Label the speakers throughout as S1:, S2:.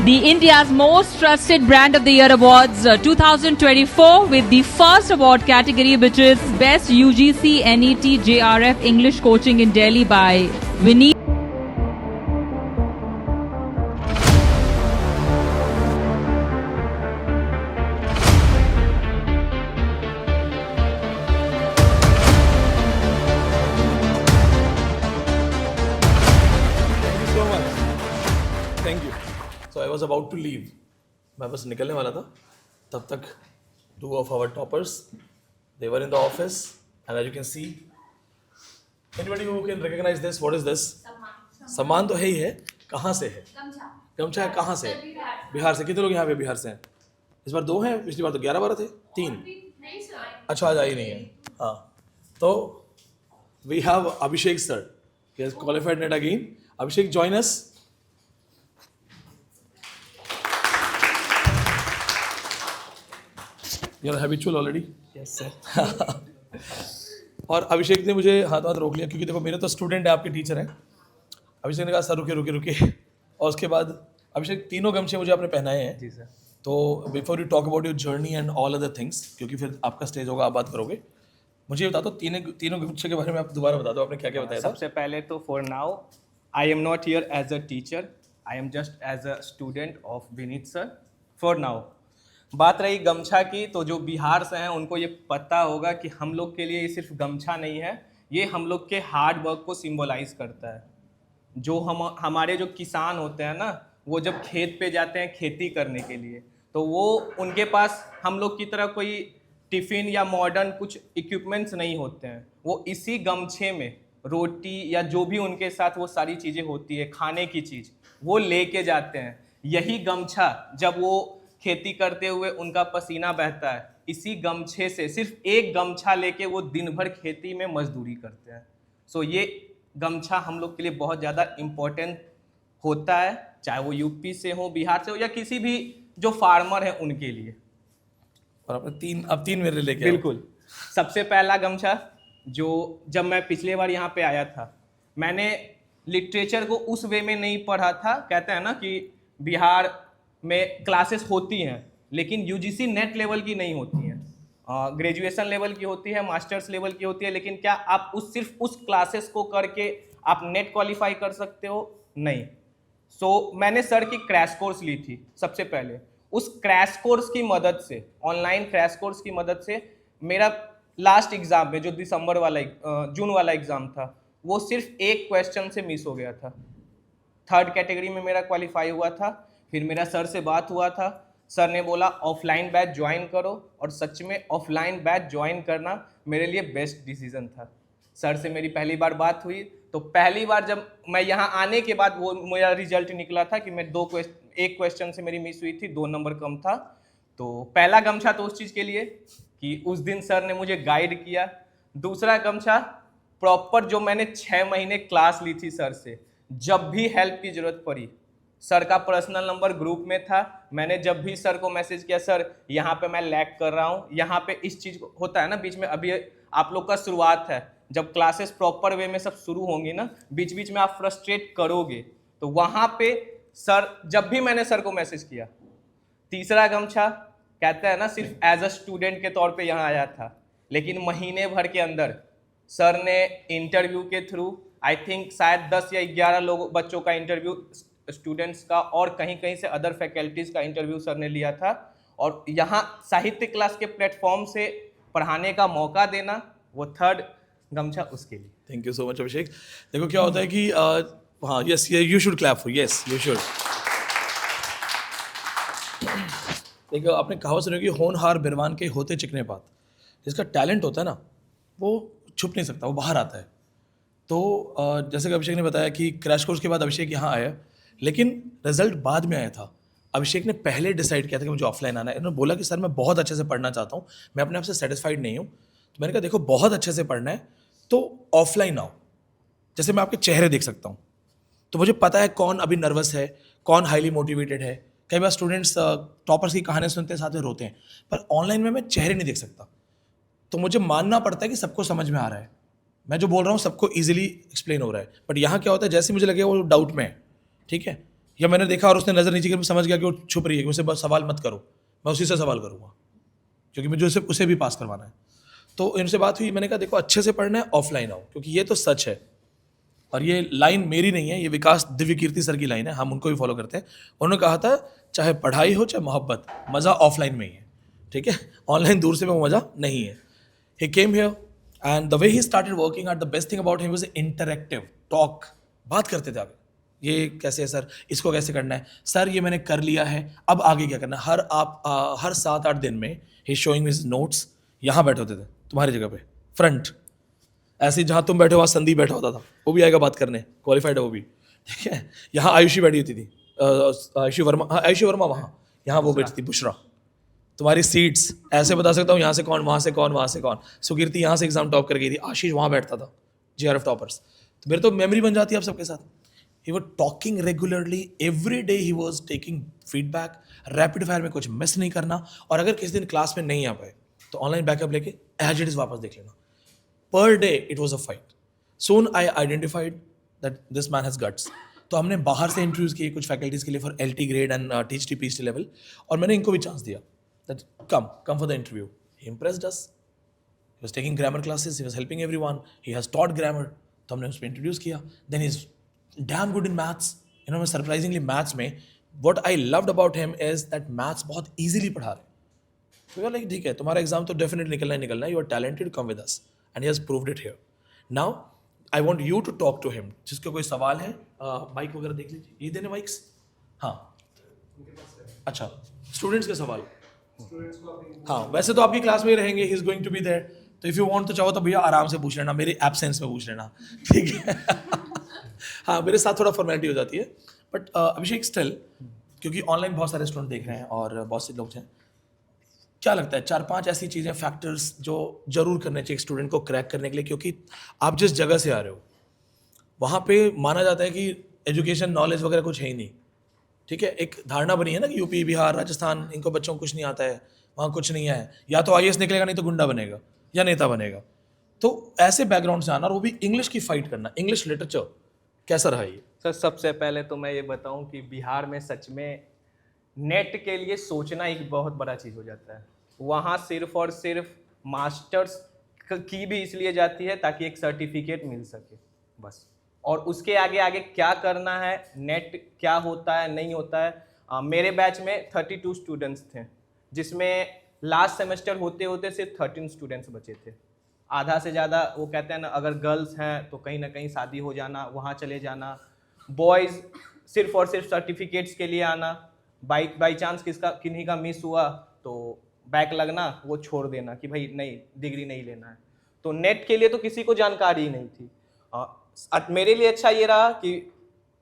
S1: the India's Most Trusted Brand of the Year Awards 2024 with the first award category, which is Best UGC NET JRF English Coaching in Delhi by Vineet.
S2: Thank you. So I was about to leave. मैं बस निकलने वाला था. तब तक two of our toppers, they were in the office, and as you can see, anybody who can recognize this, what is this? सम्मान तो है ही है. कहाँ से है? गमछा है. कहाँ से है? बिहार से. कितने लोग यहाँ पे बिहार से हैं? इस बार 2 हैं. पिछली बार तो 11-12 थे. 3. अच्छा आज आई नहीं है. हाँ. तो we have Abhishek sir. He has qualified net again. Abhishek, join us. You are habitual already?
S3: Yes sir.
S2: और अभिषेक ने मुझे हाथ रोक लिया क्योंकि देखो मेरे तो स्टूडेंट है, आपके टीचर हैं. अभिषेक ने कहा सर रुके और उसके बाद अभिषेक 3 गमछे मुझे आपने पहनाए हैं.
S3: जी सर.
S2: तो before you talk about your journey and all other things, क्योंकि फिर आपका स्टेज होगा, आप बात करोगे, मुझे बता दो तीनों गमछे के बारे में आप दोबारा बता दो, आपने क्या क्या बताया था.
S3: सबसे पहले तो for now I am not here as a teacher, I am just as a student of Vineet sir for now. बात रही गमछा की, तो जो बिहार से हैं उनको ये पता होगा कि हम लोग के लिए ये सिर्फ गमछा नहीं है, ये हम लोग के हार्ड वर्क को सिंबलाइज करता है. जो हमारे जो किसान होते हैं ना, वो जब खेत पे जाते हैं खेती करने के लिए, तो वो उनके पास हम लोग की तरह कोई टिफ़िन या मॉडर्न कुछ इक्विपमेंट्स नहीं होते हैं. वो इसी गमछे में रोटी या जो भी उनके साथ वो सारी चीज़ें होती है खाने की चीज़, वो लेके जाते हैं. यही गमछा जब वो खेती करते हुए उनका पसीना बहता है, इसी गमछे से, सिर्फ एक गमछा लेके वो दिन भर खेती में मजदूरी करते हैं. सो ये गमछा हम लोग के लिए बहुत ज़्यादा इम्पोर्टेंट होता है, चाहे वो यूपी से हो, बिहार से हो, या किसी भी जो फार्मर है उनके लिए.
S2: और आपने अब तीन मेरे लेके आओ.
S3: बिल्कुल. सबसे पहला गमछा, जो जब मैं पिछले बार यहाँ पे आया था, मैंने लिटरेचर को उस वे में नहीं पढ़ा था. कहते हैं ना कि बिहार में क्लासेस होती हैं लेकिन यूजीसी नेट लेवल की नहीं होती हैं, ग्रेजुएशन लेवल की होती है, मास्टर्स लेवल की होती है. लेकिन क्या आप सिर्फ उस क्लासेस को करके आप नेट क्वालिफाई कर सकते हो? नहीं. सो मैंने सर की क्रैश कोर्स ली थी सबसे पहले. उस क्रैश कोर्स की मदद से, ऑनलाइन क्रैश कोर्स की मदद से, मेरा लास्ट एग्ज़ाम में जो जून वाला एग्ज़ाम था, वो सिर्फ एक क्वेश्चन से मिस हो गया था. 3rd कैटेगरी में मेरा क्वालिफाई हुआ था. फिर मेरा सर से बात हुआ था, सर ने बोला ऑफलाइन बैच ज्वाइन करो, और सच में ऑफलाइन बैच ज्वाइन करना मेरे लिए बेस्ट डिसीजन था. सर से मेरी पहली बार बात हुई, तो पहली बार जब मैं यहाँ आने के बाद वो मेरा रिजल्ट निकला था कि मैं एक क्वेश्चन से मेरी मिस हुई थी, 2 नंबर कम था. तो पहला गमछा तो उस चीज़ के लिए कि उस दिन सर ने मुझे गाइड किया. दूसरा गमछा प्रॉपर, जो मैंने 6 महीने क्लास ली थी सर से, जब भी हेल्प की ज़रूरत पड़ी, सर का पर्सनल नंबर ग्रुप में था. मैंने जब भी सर को मैसेज किया, सर यहाँ पे मैं लैग कर रहा हूँ, यहाँ पे इस चीज़ को होता है ना, बीच में अभी आप लोग का शुरुआत है, जब क्लासेस प्रॉपर वे में सब शुरू होंगी ना, बीच बीच में आप फ्रस्ट्रेट करोगे, तो वहाँ पे सर, जब भी मैंने सर को मैसेज किया. तीसरा गमछा, कहते हैं ना, सिर्फ एज अ स्टूडेंट के तौर पे यहाँ आया था, लेकिन महीने भर के अंदर सर ने इंटरव्यू के थ्रू, आई थिंक शायद 10 या 11 बच्चों का इंटरव्यू, स्टूडेंट्स का, और कहीं कहीं से अदर फैकल्टीज़ का इंटरव्यू सर ने लिया था. और यहाँ साहित्य क्लास के प्लेटफॉर्म से पढ़ाने का मौका देना, वो 3rd गमछा उसके लिए.
S2: थैंक यू सो मच अभिषेक. देखो क्या होता है कि हाँ, yes, you should clap for, yes you should. देखो आपने कहावत सुनी होगी, होनहार बिरवान के होते चिकने पात. जिसका टैलेंट होता है ना, वो छुप नहीं सकता, वो बाहर आता है. तो जैसे कि अभिषेक ने बताया कि क्रैश कोर्स के बाद अभिषेक यहाँ आया, लेकिन रिजल्ट बाद में आया था. अभिषेक ने पहले डिसाइड किया था कि मुझे ऑफलाइन आना है. इन्होंने बोला कि सर मैं बहुत अच्छे से पढ़ना चाहता हूँ, मैं अपने आप से सेटिस्फाइड नहीं हूँ. तो मैंने कहा देखो बहुत अच्छे से पढ़ना है तो ऑफलाइन आओ, जैसे मैं आपके चेहरे देख सकता हूँ, तो मुझे पता है कौन अभी नर्वस है, कौन हाईली मोटिवेटेड है. कई बार स्टूडेंट्स टॉपर्स की कहानियाँ सुनते हैं, साथ में रोते हैं, पर ऑनलाइन में मैं चेहरे नहीं देख सकता, तो मुझे मानना पड़ता है कि सबको समझ में आ रहा है, मैं जो बोल रहा हूँ सबको ईजिली एक्सप्लेन हो रहा है. बट यहाँ क्या होता है, जैसे मुझे लगे वो डाउट में है, ठीक है, या मैंने देखा और उसने नज़र नीचे की, मैं समझ गया कि वो छुप रही है, कि उसे बस सवाल मत करो, मैं उसी से सवाल करूँगा क्योंकि मुझे उसे भी पास करवाना है। तो इनसे बात हुई, मैंने कहा देखो अच्छे से पढ़ना है, ऑफलाइन आओ, क्योंकि ये तो सच है और ये लाइन मेरी नहीं है, ये विकास दिव्य कीर्ति सर की लाइन है, हम उनको भी फॉलो करते हैं। उन्होंने कहा था चाहे पढ़ाई हो चाहे मोहब्बत, मज़ा ऑफलाइन में ही है, ठीक है, ऑनलाइन दूर से वो मज़ा नहीं है। He came here and the way he started working out, the best thing about him was interactive talk, बात करते थे आगे, ये कैसे है सर, इसको कैसे करना है सर, ये मैंने कर लिया है, अब आगे क्या करना है। हर 7-8 दिन में ही शोइंग हिज नोट्स, यहाँ बैठे होते थे तुम्हारी जगह पे फ्रंट, ऐसे जहाँ तुम बैठे हो वहाँ संदीप बैठा होता था, वो भी आएगा बात करने, क्वालिफाइड है वो भी, ठीक है। यहाँ आयुषी बैठी होती थी, आयुषी वर्मा, हाँ आयुषी वर्मा वहाँ, यहाँ वो बैठती थी बुशरा। तुम्हारी सीट्स ऐसे बता सकता हूँ, यहाँ से कौन, वहाँ से कौन, वहाँ से कौन। सुकीर्ति यहाँ से एग्जाम टॉप कर गई थी, आशीष वहाँ बैठता था, JRF टॉपर्स। तो मेरे तो मेमोरी बन जाती है आप सबके साथ। He was talking regularly every day, he was taking feedback, rapid fire में कुछ मिस नहीं करना, और अगर किसी दिन क्लास में नहीं आ पाए तो ऑनलाइन बैकअप लेके एज इट इज वापस देख लेना। पर day it was a fight. Soon I identified that this man has guts. तो हमने बाहर से इंटरव्यूज किए कुछ फैकल्टीज के लिए for LT grade and THT PhD level, और मैंने इनको भी चांस दिया that come for the interview. He impressed us, he was taking grammar classes, he was helping everyone, he has taught grammar, तो हमने उसमें इंट्रोड्यूस किया। Then is damn good in maths, you know, surprisingly maths में what I loved about him is that maths बहुत easily पढ़ा रहे। तो we like ठीक है, तुम्हारा एग्जाम तो डेफिनेटली निकलना है, you are talented, come with us, and he has proved it here. Now I want you to talk to him. जिसका कोई सवाल है, माइक वगैरह देख लीजिए, ये देने माइक्स, हाँ अच्छा, स्टूडेंट्स के सवाल, हाँ वैसे तो आपकी क्लास में ही रहेंगे, he is going to be there, तो इफ़ यू वांट तो चाहो तो भैया आराम से पूछ लेना, मेरे एब्सेंस में पूछ लेना, ठीक है। हाँ मेरे साथ थोड़ा फॉर्मेलिटी हो जाती है, बट अभिषेक स्टिल, क्योंकि ऑनलाइन बहुत सारे स्टूडेंट देख रहे हैं और बहुत से लोग हैं, क्या लगता है 4-5 ऐसी चीज़ें, फैक्टर्स जो जरूर करने चाहिए एक स्टूडेंट को क्रैक करने के लिए, क्योंकि आप जिस जगह से आ रहे हो वहाँ पे माना जाता है कि एजुकेशन नॉलेज वगैरह कुछ है ही नहीं, ठीक है। एक धारणा बनी है ना कि यूपी, बिहार, राजस्थान, इनको बच्चों को कुछ नहीं आता है, वहाँ कुछ नहीं है, या तो IAS निकलेगा नहीं तो गुंडा बनेगा या नेता बनेगा। तो ऐसे बैकग्राउंड से आना और वो भी इंग्लिश की फाइट करना, इंग्लिश लिटरेचर, कैसा रहा ये?
S3: सर सबसे पहले तो मैं ये बताऊं कि बिहार में सच में नेट के लिए सोचना एक बहुत बड़ा चीज़ हो जाता है। वहाँ सिर्फ और सिर्फ मास्टर्स की भी इसलिए जाती है ताकि एक सर्टिफिकेट मिल सके बस, और उसके आगे आगे क्या करना है, नेट क्या होता है नहीं होता है। मेरे बैच में 32 स्टूडेंट्स थे, जिसमें लास्ट सेमेस्टर होते होते सिर्फ 13 स्टूडेंट्स बचे थे। आधा से ज़्यादा वो कहते हैं ना, अगर गर्ल्स हैं तो कहीं ना कहीं शादी हो जाना, वहाँ चले जाना, बॉयज़ सिर्फ और सिर्फ सर्टिफिकेट्स के लिए आना, बाई चांस किन्हीं का मिस हुआ तो बैक लगना, वो छोड़ देना कि भाई नहीं डिग्री नहीं लेना है। तो नेट के लिए तो किसी को जानकारी ही नहीं थी। मेरे लिए अच्छा ये रहा कि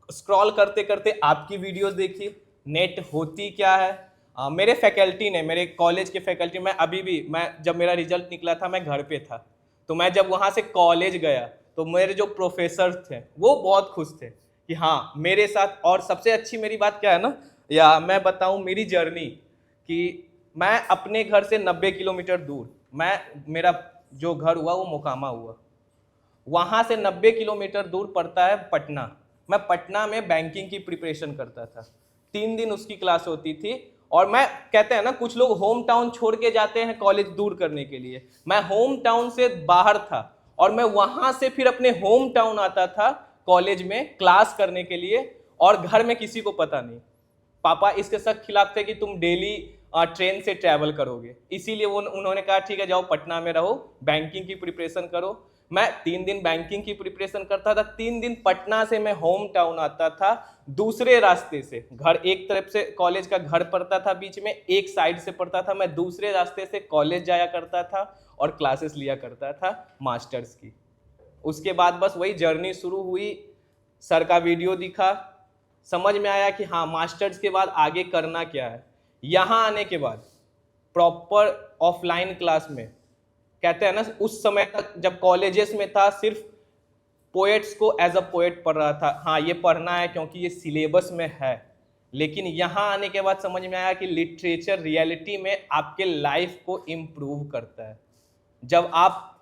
S3: स्क्रॉल करते करते आपकी वीडियोस देखी, नेट होती क्या है। मेरे फैकल्टी ने, मेरे कॉलेज के फैकल्टी, मैं जब मेरा रिजल्ट निकला था मैं घर पे था, तो मैं जब वहाँ से कॉलेज गया तो मेरे जो प्रोफेसर थे वो बहुत खुश थे कि हाँ मेरे साथ। और सबसे अच्छी मेरी बात क्या है ना, या मैं बताऊँ मेरी जर्नी, कि मैं अपने घर से 90 किलोमीटर दूर, मेरा जो घर हुआ वो मोकामा हुआ, वहाँ से 90 किलोमीटर दूर पड़ता है पटना। मैं पटना में बैंकिंग की प्रिपरेशन करता था, 3 दिन उसकी क्लास होती थी। और मैं, कहते हैं ना कुछ लोग होम टाउन छोड़ के जाते हैं कॉलेज दूर करने के लिए, मैं होम टाउन से बाहर था और मैं वहाँ से फिर अपने होम टाउन आता था कॉलेज में क्लास करने के लिए, और घर में किसी को पता नहीं। पापा इसके सख्त खिलाफ थे कि तुम डेली ट्रेन से ट्रैवल करोगे, इसीलिए उन्होंने कहा ठीक है जाओ पटना में रहो, बैंकिंग की प्रिपरेशन करो। मैं 3 दिन बैंकिंग की प्रिपरेशन करता था, 3 दिन पटना से मैं होम टाउन आता था दूसरे रास्ते से। घर एक तरफ से कॉलेज का घर पड़ता था, बीच में एक साइड से पड़ता था, मैं दूसरे रास्ते से कॉलेज जाया करता था और क्लासेस लिया करता था मास्टर्स की। उसके बाद बस वही जर्नी शुरू हुई, सर का वीडियो दिखा, समझ में आया कि हाँ मास्टर्स के बाद आगे करना क्या है। यहाँ आने के बाद प्रॉपर ऑफलाइन क्लास में, कहते हैं ना उस समय तक जब कॉलेजेस में था सिर्फ पोएट्स को एज अ पोएट पढ़ रहा था, हाँ ये पढ़ना है क्योंकि ये सिलेबस में है। लेकिन यहाँ आने के बाद समझ में आया कि लिटरेचर रियलिटी में आपके लाइफ को इम्प्रूव करता है। जब आप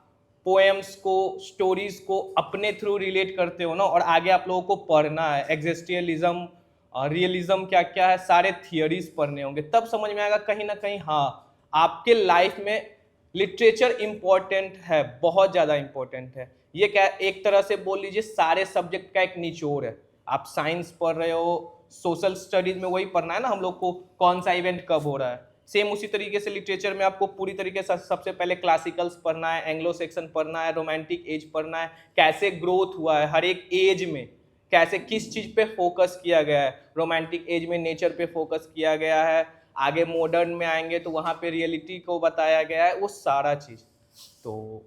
S3: पोएम्स को, स्टोरीज को अपने थ्रू रिलेट करते हो ना, और आगे आप लोगों को पढ़ना है, एग्जिस्टियलिज्म, रियलिज्म क्या क्या है, सारे थियरीज पढ़ने होंगे, तब समझ में आएगा कहीं ना कहीं हाँ आपके लाइफ में लिटरेचर इम्पोर्टेंट है, बहुत ज़्यादा इम्पोर्टेंट है। ये क्या एक तरह से बोल लीजिए सारे सब्जेक्ट का एक निचोड़ है। आप साइंस पढ़ रहे हो, सोशल स्टडीज में वही पढ़ना है ना हम लोग को, कौन सा इवेंट कब हो रहा है। सेम उसी तरीके से लिटरेचर में आपको पूरी तरीके से सबसे पहले क्लासिकल्स पढ़ना है, एंग्लो सेक्शन पढ़ना है, रोमांटिक एज पढ़ना है, कैसे ग्रोथ हुआ है हर एक एज में, कैसे किस चीज पे फोकस किया गया है। रोमांटिक एज में नेचर पे फोकस किया गया है, आगे मॉडर्न में आएंगे तो वहाँ पे रियलिटी को बताया गया है, वो सारा चीज। तो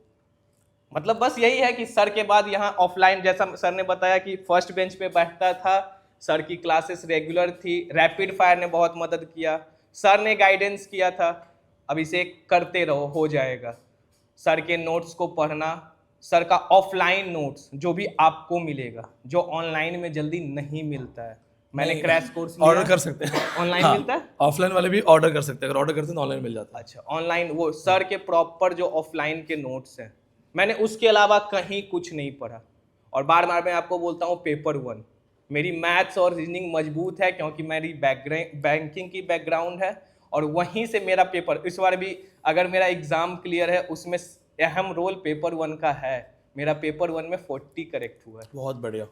S3: मतलब बस यही है कि सर के बाद यहाँ ऑफलाइन, जैसा सर ने बताया कि फर्स्ट बेंच पे बैठता था, सर की क्लासेस रेगुलर थी, रैपिड फायर ने बहुत मदद किया, सर ने गाइडेंस किया था, अब इसे करते रहो हो जाएगा। सर के नोट्स को पढ़ना, सर का ऑफलाइन नोट्स जो भी आपको मिलेगा, जो ऑनलाइन में जल्दी नहीं मिलता है। मैंने क्रैश कोर्स
S2: ऑर्डर कर सकते हैं,
S3: ऑनलाइन मिलता है,
S2: ऑफलाइन वाले भी ऑर्डर कर सकते हैं, अगर ऑर्डर करते हैं तो ऑनलाइन मिल जाता है।
S3: अच्छा ऑनलाइन वो सर के प्रॉपर जो ऑफलाइन के नोट्स हैं, मैंने उसके अलावा कहीं कुछ नहीं पढ़ा। और बार बार मैं आपको बोलता हूँ पेपर 1 मेरी मैथ्स और रीजनिंग मजबूत है क्योंकि मेरी बैंकिंग की बैकग्राउंड है, और वहीं से मेरा पेपर इस बार भी अगर मेरा एग्जाम क्लियर है उसमें अहम रोल पेपर 1 का है। मेरा पेपर 1 में 40 करेक्ट हुआ है।
S2: बहुत बढ़िया,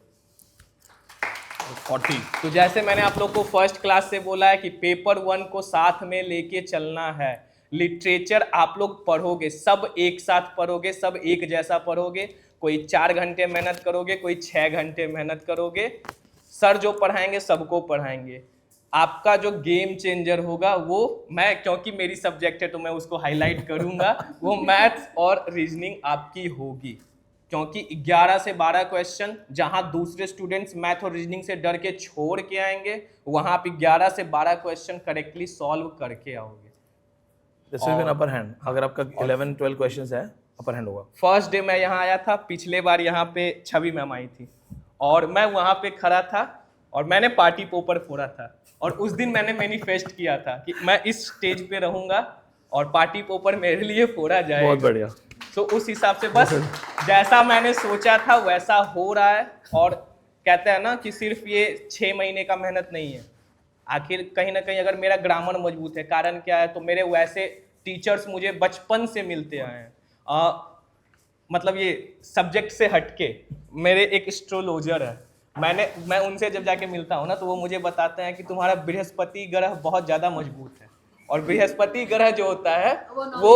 S2: 40।
S3: तो जैसे मैंने आप लोग को फर्स्ट क्लास से बोला है कि पेपर 1 को साथ में लेके चलना है। लिटरेचर आप लोग पढ़ोगे, सब एक साथ पढ़ोगे, सब एक जैसा पढ़ोगे, कोई 4 घंटे मेहनत करोगे, कोई 6 घंटे मेहनत करोगे, सर जो पढ़ाएंगे सबको पढ़ाएंगे। आपका जो गेम चेंजर होगा वो मैं, क्योंकि मेरी सब्जेक्ट है तो मैं उसको हाईलाइट करूंगा, वो मैथ्स और रीजनिंग आपकी होगी, क्योंकि 11 से 12 क्वेश्चन जहां दूसरे स्टूडेंट्स मैथ और रीजनिंग से डर के छोड़ के आएंगे, वहां आप 11 से 12 क्वेश्चन करेक्टली सॉल्व करके आओगे।
S2: This will be an upper hand, अगर आपका 11-12 क्वेश्चंस है अपर हैंड होगा।
S3: फर्स्ट डे मैं यहाँ आया था, पिछले बार यहाँ पे छवि मैम आई थी और मैं वहाँ पे खड़ा था और मैंने पार्टी पोपर फोड़ा था, और उस दिन मैंने मैनिफेस्ट किया था कि मैं इस स्टेज पे रहूंगा और पार्टी पोपर मेरे लिए फोड़ा जाएगा।
S2: बहुत बढ़िया।
S3: तो उस हिसाब से बस जैसा मैंने सोचा था वैसा हो रहा है। और कहते हैं ना कि सिर्फ ये 6 महीने का मेहनत नहीं है, आखिर कहीं ना कहीं अगर मेरा ग्रामर मजबूत है, कारण क्या है, तो मेरे वैसे टीचर्स मुझे बचपन से मिलते आए हैं। मतलब ये सब्जेक्ट से हटके मेरे एक एस्ट्रोलॉजर है, मैं उनसे जब जाके मिलता हूँ ना तो वो मुझे बताते हैं कि तुम्हारा बृहस्पति ग्रह बहुत ज़्यादा मजबूत है। और बृहस्पति ग्रह जो होता है वो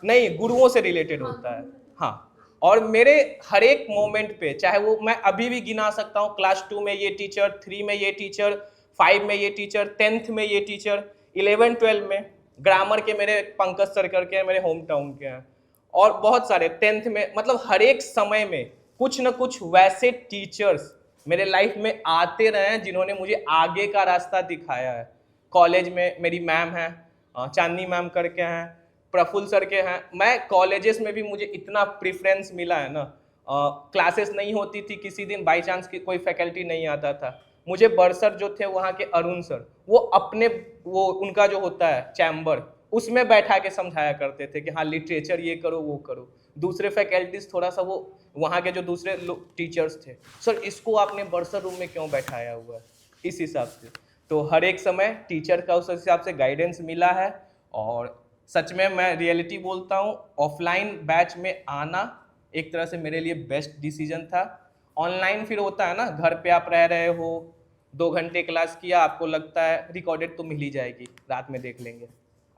S3: नहीं, गुरुओं से रिलेटेड होता है। हाँ, और मेरे हर एक मोमेंट पे, चाहे वो मैं अभी भी गिना सकता हूँ, क्लास 2 में ये टीचर, 3 में ये टीचर, 5 में ये टीचर, 10th में ये टीचर, 11-12 में ग्रामर के मेरे पंकज सर करके मेरे होम टाउन के हैं, और बहुत सारे 10th में, मतलब हर एक समय में कुछ न कुछ वैसे टीचर्स मेरे लाइफ में आते रहे हैं जिन्होंने मुझे आगे का रास्ता दिखाया है। कॉलेज में मेरी मैम है, चांदनी मैम करके हैं, प्रफुल्ल सर के हैं। मैं कॉलेजेस में भी मुझे इतना प्रेफरेंस मिला है ना, क्लासेस नहीं होती थी, किसी दिन बाई चांस की कोई फैकल्टी नहीं आता था, मुझे बरसर जो थे वहाँ के अरुण सर, वो अपने वो उनका जो होता है चैम्बर, उसमें बैठा के समझाया करते थे कि हाँ लिटरेचर ये करो वो करो। दूसरे फैकल्टीज थोड़ा सा वो वहाँ के जो दूसरे टीचर्स थे, सर इसको आपने बरसर रूम में क्यों बैठाया हुआ है, इस हिसाब से। तो हर एक समय टीचर का उस हिसाब से गाइडेंस मिला है। और सच में मैं रियलिटी बोलता हूँ, ऑफलाइन बैच में आना एक तरह से मेरे लिए बेस्ट डिसीजन था। ऑनलाइन फिर होता है ना, घर पे आप रह रहे हो, 2 घंटे क्लास किया, आपको लगता है रिकॉर्डेड तो मिल ही जाएगी, रात में देख लेंगे,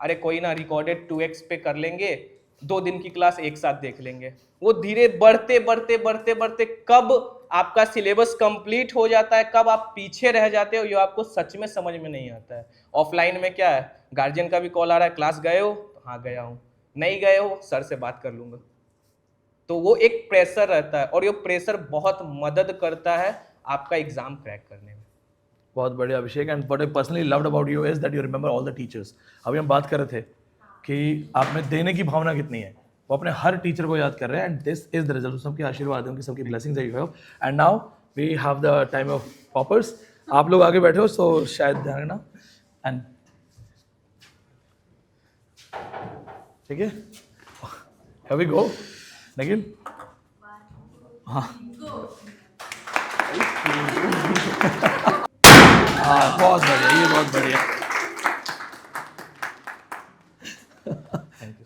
S3: अरे कोई ना रिकॉर्डेड 2x पे कर लेंगे, 2 दिन की क्लास एक साथ देख लेंगे। वो धीरे बढ़ते बढ़ते बढ़ते बढ़ते कब आपका सिलेबस कंप्लीट हो जाता है, कब आप पीछे रह जाते हो, ये आपको सच में समझ में नहीं आता है। ऑफलाइन में क्या है, गार्जियन का भी कॉल आ रहा है, क्लास गए हो, हाँ गया हूँ, नहीं गए हो सर से बात कर लूंगा। तो वो एक प्रेशर रहता है, और ये प्रेशर बहुत मदद करता है आपका एग्जाम क्रैक करने में।
S2: बहुत बढ़िया Abhishek, and what I personally loved about you is that you remember all the teachers. अभी हम बात कर रहे थे कि आप में देने की भावना कितनी है, वो अपने हर टीचर को याद कर रहे हैं, and this is the result. सबके आशीर्वाद है, उनकी सबकी ब्लेसिंग्स है you have. And now we have the time of toppers. आप लोग आगे बैठे हो सो शायद ध्यान रखना, एंड ठीक है, हियर वी गो। निखिल, हाँ हाँ बहुत बढ़िया, ये बहुत बढ़िया।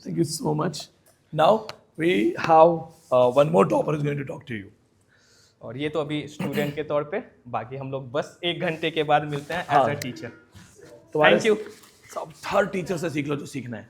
S2: Thank you so much. Now we have one more topper is going to talk to you.
S3: और ये तो अभी स्टूडेंट के तौर पे, बाकी हम लोग बस 1 घंटे के बाद मिलते हैं एज अ टीचर।
S2: तुम्हारे
S3: थैंक यू।
S2: सब हर टीचर से सीख लो जो सीखना है।